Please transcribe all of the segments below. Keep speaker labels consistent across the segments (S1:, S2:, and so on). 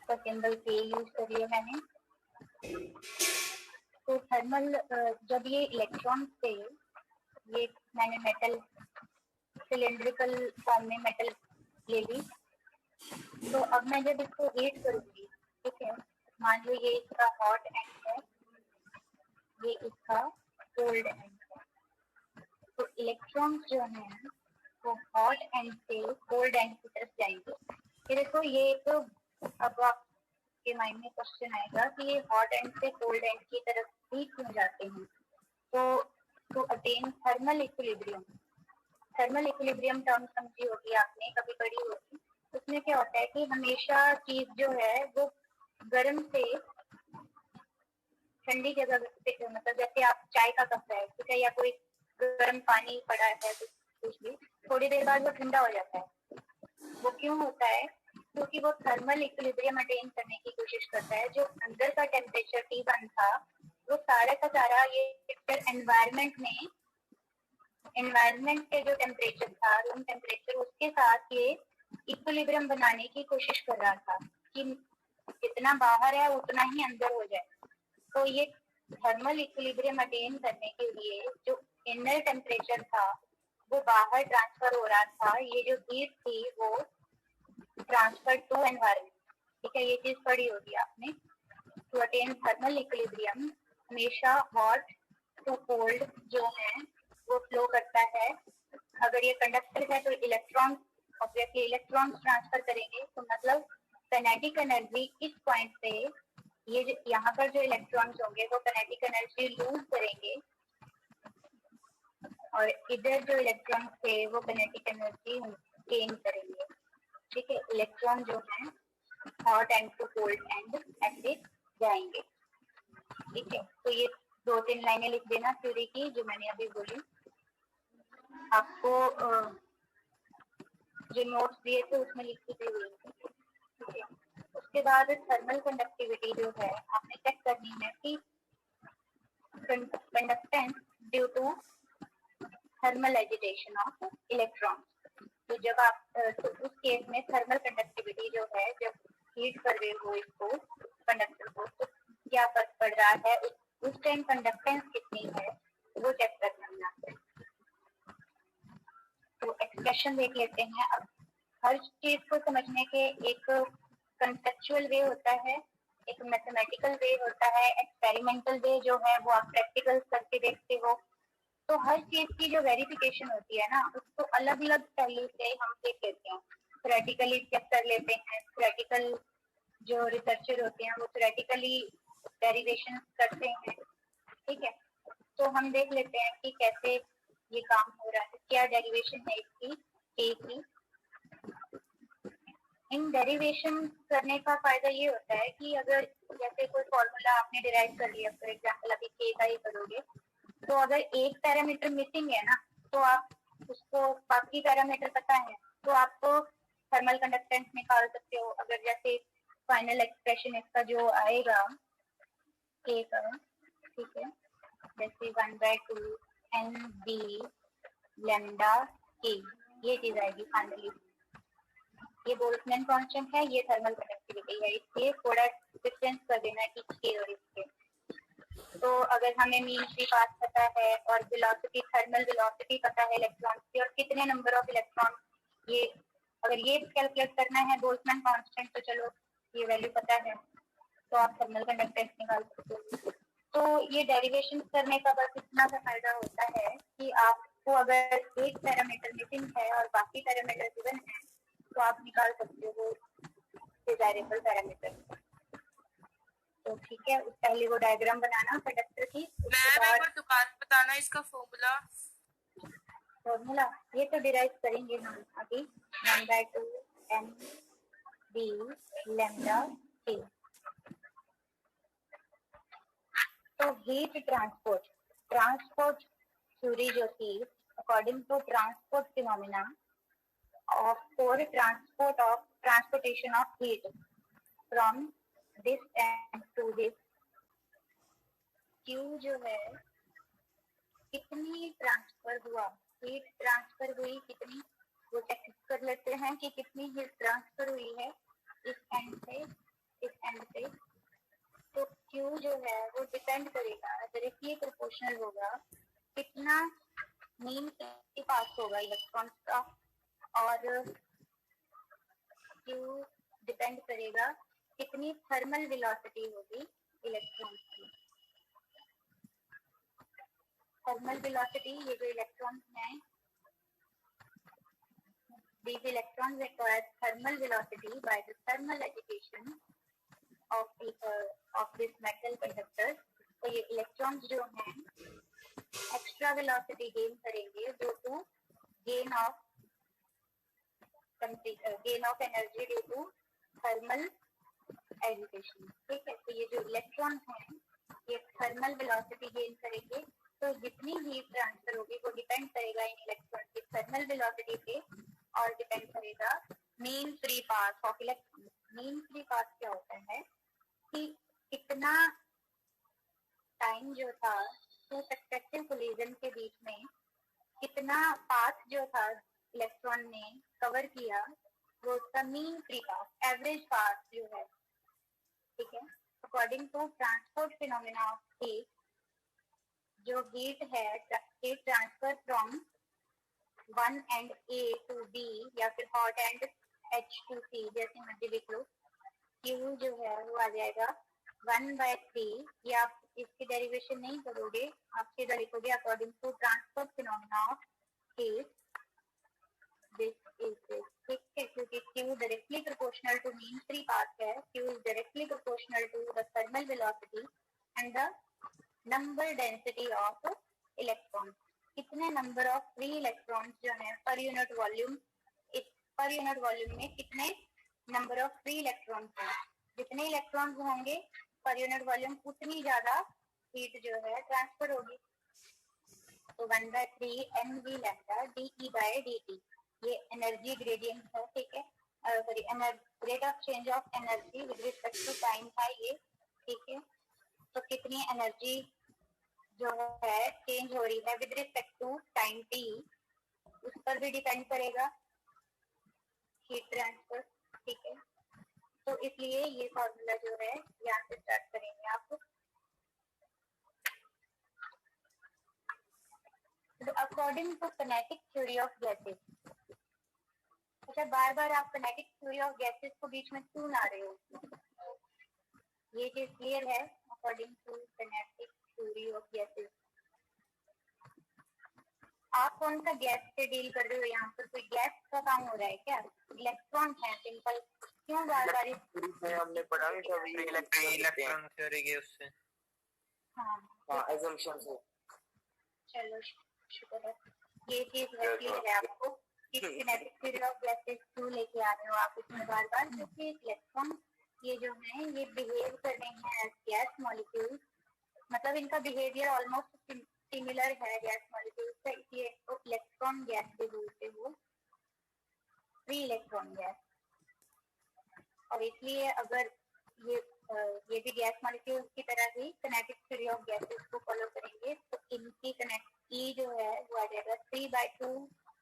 S1: का सिंबल के यूज कर लिया मैंने। तो थर्मल जब ये इलेक्ट्रॉन से ये मैंने मेटल सिलेंड्रिकल फॉर्म में मेटल ले ली, तो अब मैं जब इसको हीट करूंगी, ठीक है, मान लो ये इसका हॉट एंड है, ये इसका कोल्ड एंड है, तो इलेक्ट्रॉन्स जो है वो हॉट एंड से कोल्ड एंड की तरफ जाएंगे। ये देखो, ये तो अब आपके माइंड में क्वेश्चन आएगा कि ये हॉट एंड से कोल्ड एंड की तरफ ही क्यों जाते हैं। तो attain thermal equilibrium, thermal equilibrium term समझी होगी आपने, कभी पढ़ी होगी। उसमें क्या होता है कि हमेशा चीज जो है वो गर्म से ठंडी जगह पे, मतलब जैसे आप चाय का कप है, ठीक है, या कोई गर्म पानी पड़ा है, कुछ भी थोड़ी देर बाद वो ठंडा हो जाता है। वो क्यों होता है? क्योंकि वो थर्मल इक्विलिब्रियम अटेन करने की कोशिश करता है। जो अंदर का टेम्परेचर T1 था, वो सारा का सारा ये एनवायरमेंट में, एनवायरमेंट के जो टेम्परेचर था, रूम टेम्परेचर, उसके साथ ये इक्विलिब्रियम बनाने की कोशिश कर रहा था कि जितना बाहर है उतना ही अंदर हो जाए। तो ये थर्मल इक्विलिब्रियम अटेन करने के लिए जो इनर टेम्परेचर था वो बाहर ट्रांसफर हो रहा था, ये जो हीट थी वो ट्रांसफर टू एनवायरमेंट, ठीक है, ये चीज पढ़ी होगी आपने। टू अटेन थर्मल इक्विलिब्रियम हमेशा हॉट टू कोल्ड जो है वो फ्लो करता है। अगर ये कंडक्टर है तो इलेक्ट्रॉन, ऑब्वियसली इलेक्ट्रॉन्स ट्रांसफर करेंगे, तो मतलब काइनेटिक एनर्जी इस पॉइंट से, ये यहाँ पर जो इलेक्ट्रॉन्स होंगे वो काइनेटिक एनर्जी लूज करेंगे, और इधर जो इलेक्ट्रॉन्स थे वो काइनेटिक एनर्जी गेन करेंगे, ठीक है। इलेक्ट्रॉन जो है hot end to cold end ऐसे जाएंगे, ठीक है। तो ये 2-3 लाइनें लिख देना थ्योरी की जो मैंने अभी बोली आपको। जो नोट्स दिए थे उसमें लिखी दी हुई, ठीक है। उसके बाद थर्मल कंडक्टिविटी जो है आपने चेक करनी है कि conductance due to thermal agitation of electron. तो जब आप तो उस केस में थर्मल कंडक्टिविटी जो है, जब हीट कर रहे हो इसको कंडक्टर को, तो क्या फर्क पड़ रहा है, उस टाइम कंडक्टेंस कितनी है वो चेक करना है। तो एक्सप्रेशन देख लेते हैं। अब हर चीज को समझने के एक कंसेप्चुअल वे होता है, एक मैथमेटिकल वे होता है, एक्सपेरिमेंटल वे जो है वो आप प्रैक्टिकल करके देखते हो। तो हर चीज की जो वेरिफिकेशन होती है ना, उसको अलग अलग पहलू से हम देख लेते हैं। थ्योरेटिकली चेक कर लेते हैं, थ्योरेटिकल जो रिसर्चर होते हैं वो थ्योरेटिकली डेरिवेशन करते हैं, ठीक है। तो हम देख लेते हैं कि कैसे ये काम हो रहा है, क्या डेरिवेशन है इसकी ए की। इन डेरिवेशन करने का फायदा ये होता है कि अगर जैसे कोई फॉर्मूला आपने डिराइव कर लिया, फॉर एग्जांपल अभी के का ही करोगे, तो अगर एक पैरामीटर मिसिंग है ना, तो आप उसको बाकी पैरामीटर पता है तो आपको थर्मल कंडक्टेंस निकाल सकते हो। अगर जैसे फाइनल एक्सप्रेशन इसका जो आएगा के का, ठीक है, जैसे 1/2 NB लैम्डा के, ये चीज आएगी फाइनली। ये बोल्ट्जमैन कांस्टेंट है, ये थर्मल कंडक्टिविटी है, इसलिए थोड़ा डिफरेंस कर देना कि के और इसके। तो अगर हमें मीन फ्री पाथ पता है और वेलोसिटी, थर्मल वेलोसिटी पता है इलेक्ट्रॉन की, और कितने नंबर ऑफ इलेक्ट्रॉन, ये अगर ये कैलकुलेट करना है बोल्ट्जमैन कांस्टेंट, तो चलो ये वैल्यू पता है तो आप थर्मल कंडक्टेंस निकाल सकते हो। तो ये डेरिवेशन करने का बस इतना सा फायदा होता है कि आपको अगर एक पैरामीटर मिसिंग है और बाकी पैरामीटर गिवन है तो आप निकाल सकते हो डिजायरेबल पैरामीटर। तो ठीक है, पहले वो डायग्राम बनाना कंडक्टर की, उसके बाद
S2: दुकान बताना इसका
S1: फॉर्मूला ये तो डिराइव करेंगे हम अभी। 1/2 NB लैम्डा के। तो हीट ट्रांसपोर्ट थ्योरी जो थी, according to transport phenomena for transportation of heat from this end to this, Q जो है कितनी ट्रांसफर हुआ, हीट ट्रांसफर हुई कितनी, वो चेक कर लेते हैं कि कितनी हीट ट्रांसफर हुई है इस एंड से Q जो है वो डिपेंड करेगा, डायरेक्टली प्रोपोर्शनल होगा कितना मीन के पास होगा इलेक्ट्रॉन्स का, और Q डिपेंड करेगा कितनी थर्मल वेलोसिटी होगी इलेक्ट्रॉन्स की। थर्मल वेलोसिटी, ये जो इलेक्ट्रॉन्स हैं, these electrons require thermal velocity by the thermal agitation of this metal conductor। तो ये इलेक्ट्रॉन्स जो हैं एक्स्ट्रा वेलोसिटी गेन करेंगे due to gain of energy due to thermal agitation. ठीक है, तो ये जो इलेक्ट्रॉन्स हैं ये थर्मल वेलोसिटी गेन करेंगे, तो जितनी हीट ट्रांसफर होगी वो डिपेंड करेगा इन इलेक्ट्रॉन की थर्मल वेलोसिटी पे, और डिपेंड करेगा mean free path of electron. Mean free path क्या होता है कि कितना टाइम जो था टू सक्सेसिव कोलिजन के बीच में, कितना पाथ जो था इलेक्ट्रॉन ने कवर किया, वो उसका mean free path, average path जो है। ठीक है, according to transport phenomena of heat, जो हीट है, heat transfer from one end A to B या फिर hot end H to C, जैसे मर्जी लिख लो, Q जो है वो आ जाएगा 1/3। ये आप इसकी डेरिवेशन नहीं करोगे, आप सीधा लिखोगे according to transport phenomena of heat this is this. ठीक है, क्योंकि Q directly proportional to mean free path है, Q is directly proportional to the thermal velocity and the number density of electron. कितने नंबर ऑफ फ्री इलेक्ट्रॉन्स जो है per unit volume, per unit volume में कितने number of free electrons हैं, जितने electrons होंगे पर यूनिट वॉल्यूम उतनी ज्यादा हीट जो है ट्रांसफर होगी। तो 1/3 mv lambda dE by dt, ये एनर्जी ग्रेडियंट है। ठीक है, sorry, rate of change of energy with respect to time था ये। ठीक है, तो कितनी एनर्जी जो है चेंज हो रही है with respect to time t, उस पर भी डिपेंड करेगा हीट ट्रांसफर। ठीक है, तो इसलिए ये फॉर्मूला जो है यहाँ से स्टार्ट करेंगे आप। According to kinetic theory of gases, अच्छा बार बार आप किनेटिक थ्योरी ऑफ गैसेस को बीच में क्यों ला रहे हो, ये चीज क्लियर है। According to kinetic theory of gases, आप कौन सा गैस से डील कर रहे हो, यहाँ पर कोई गैस का काम हो रहा है क्या? इलेक्ट्रॉन है सिंपल, क्यों बार बार
S2: हमने पढ़ा इलेक्ट्रॉन थ्योरी के उससे,
S1: हाँ
S2: assumption से।
S1: चलो शुक्र है, ये चीज क्लियर है आपको कि किनेटिक थ्योरी ऑफ गैसेस क्यों लेके आ रहे हो आप इसमें बार बार, क्योंकि इलेक्ट्रॉन ये जो है ये बिहेव कर रहे हैं एज गैस मॉलिक्यूल, मतलब इनका बिहेवियर ऑलमोस्ट सिमिलर है गैस मॉलिक्यूल से, इसलिए इलेक्ट्रॉन गैस भी बोलते हो, फ्री इलेक्ट्रॉन गैस। और इसलिए अगर ये भी गैस मॉलिक्यूल की तरह ही किनेटिक थ्योरी ऑफ गैसेस को फॉलो करेंगे, तो इनकी कनेक्ट E जो है वो आ जाएगा 3/2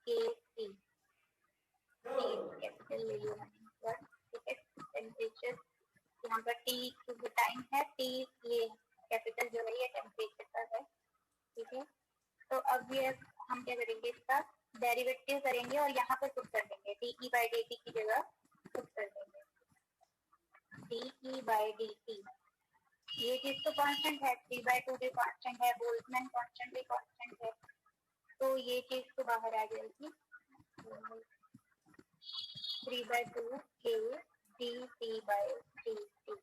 S1: kC, कैपिटल ले लियो मैंने। ठीक है, टेम्परेचर यहाँ पर T क्योंकि टाइम है, T ये कैपिटल जो है ये टेम्परेचर का है। ठीक है, तो अब ये हम क्या करेंगे, इसका डेरिवेटिव करेंगे और यहाँ पर पुट कर देंगे, dE by dt की जगह पुट कर देंगे dE by dt। ये चीज तो कांस्टेंट है, 3/2 भी कांस्टेंट है, बोल्ट्जमैन कांस्टेंट भी कांस्टेंट है, तो ये चीज तो बाहर आ जाएगी, 3/2 k dt by dt,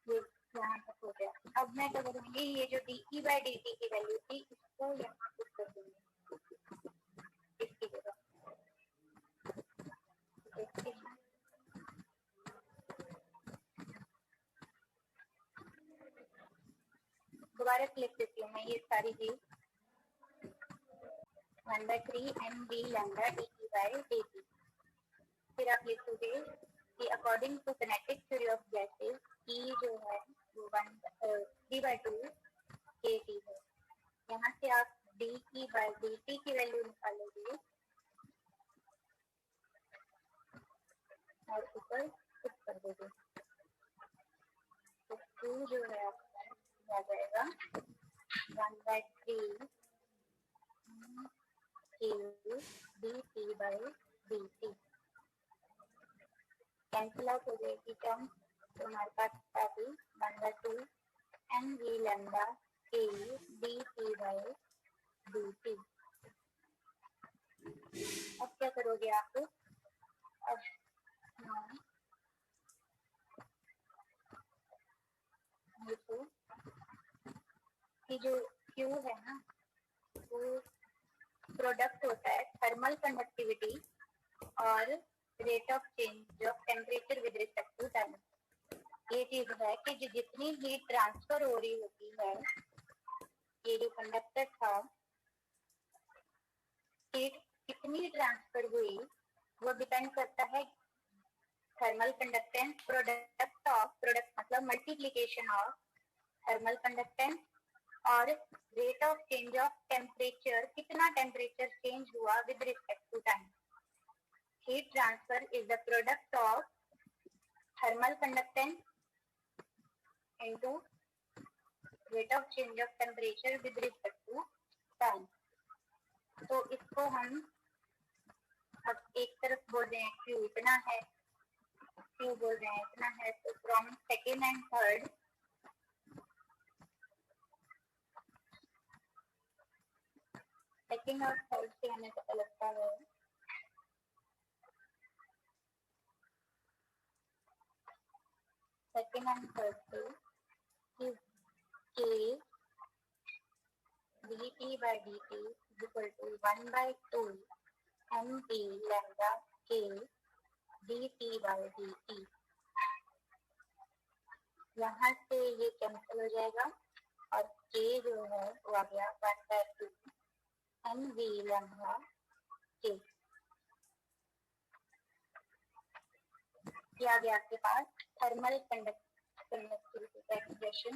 S1: ये यहाँ तक हो गया। अब मैं क्या करूँगी, ये जो dE by dt की वैल्यू थी इसको यहाँ पुट कर दूंगी इसकी जगह। दोबारा लिख देती हूँ मैं ये सारी चीज, 1/3 mv lambda dE by dt। फिर आप लिखोगे कि according to kinetic theory of gases E जो है वो 3/2 kT है। यहाँ से आप dE by dt की वैल्यू निकालोगे और ऊपर पुट कर दोगे, तो Q जो है आपका आ जाएगा 1/3 Q dt by dt। Cancel out हो जाएगी टर्म, तो हमारे पास आ गई 1/2 mv lambda k dt by dt। अब क्या करोगे आप? अब देखो कि जो Q है ना, वो प्रोडक्ट होता है थर्मल कंडक्टिविटी और rate of change of temperature with respect to time. ये चीज है कि जो जितनी हीट ट्रांसफर हो रही होती है, ये जो कंडक्टर था, हीट कितनी ट्रांसफर हुई वो डिपेंड करता है थर्मल कंडक्टेंस प्रोडक्ट मतलब मल्टीप्लिकेशन ऑफ थर्मल कंडक्टेंस और rate of change of temperature, कितना टेम्परेचर चेंज हुआ with respect to time. Heat transfer is the product of thermal conductance into rate of change of temperature with respect to time. तो इसको हम अब एक तरफ बोल रहे हैं Q इतना है, Q बोल रहे हैं इतना है, तो from second and third second और थर्ड से हमें पता लगता है सेकेंड एंड थर्ड से कि K dt by dt is equal to 1/2 mv lambda K dt by dt। यहाँ से ये कैंसिल हो जाएगा और K जो है वो आ गया 1/2 mv lambda K। ये आ गया आपके पास थर्मल कंडक्टिविटी का एक्सप्रेशन।